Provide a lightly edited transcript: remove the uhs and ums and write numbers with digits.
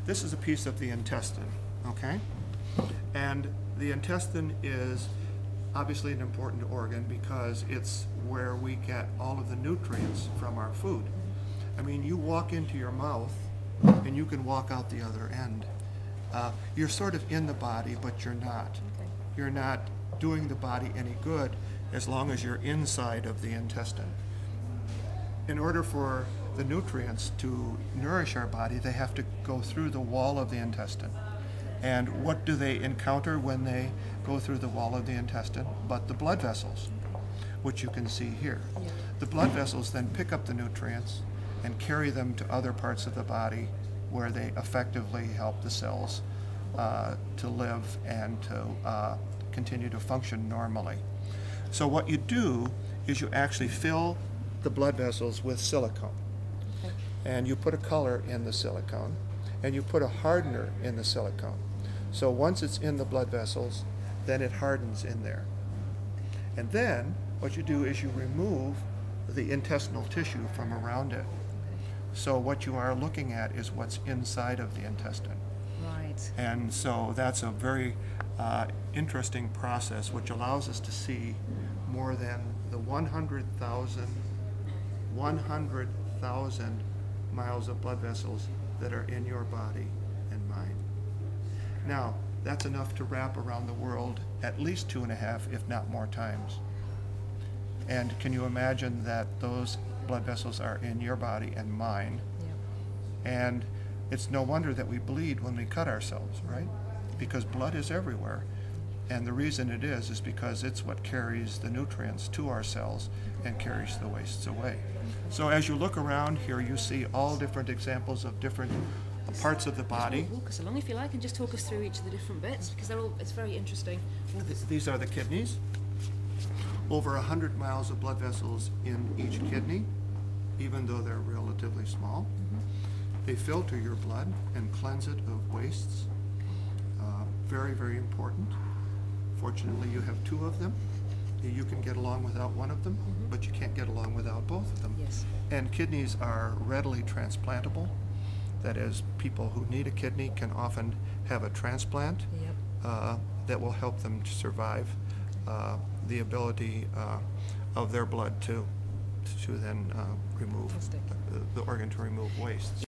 This is a piece of the intestine, okay? And the intestine is obviously an important organ because it's where we get all of the nutrients from our food. I mean, you walk into your mouth and you can walk out the other end. You're sort of in the body, but you're not. Okay. You're not doing the body any good as long as you're inside of the intestine. In order for the nutrients to nourish our body, they have to go through the wall of the intestine. And what do they encounter when they go through the wall of the intestine? But the blood vessels, which you can see here. Yeah. The blood vessels then pick up the nutrients and carry them to other parts of the body where they effectively help the cells to live and to continue to function normally. So what you do is you actually fill the blood vessels with silicone. Okay. And you put a color in the silicone, and you put a hardener in the silicone. So once it's in the blood vessels, then it hardens in there. And then what you do is you remove the intestinal tissue from around it. So what you are looking at is what's inside of the intestine. Right. And so that's a very interesting process, which allows us to see more than the 100,000 miles of blood vessels that are in your body and mine. Now, that's enough to wrap around the world at least 2.5, if not more times. And can you imagine that those blood vessels are in your body and mine? Yep. And it's no wonder that we bleed when we cut ourselves, right? Because blood is everywhere. And the reason it is because it's what carries the nutrients to our cells and carries the wastes away. So as you look around here, you see all different examples of different parts of the body. Walk us along if you like and just talk us through each of the different bits because it's very interesting. These are the kidneys. Over 100 miles of blood vessels in each kidney, even though they're relatively small. They filter your blood and cleanse it of wastes. Very, very important. Fortunately, you have 2 of them. You can get along without one of them, but you can't get along without both of them. Yes. And kidneys are readily transplantable. That is, people who need a kidney can often have a transplant that will help them to survive the ability of their blood to then remove the organ to remove wastes.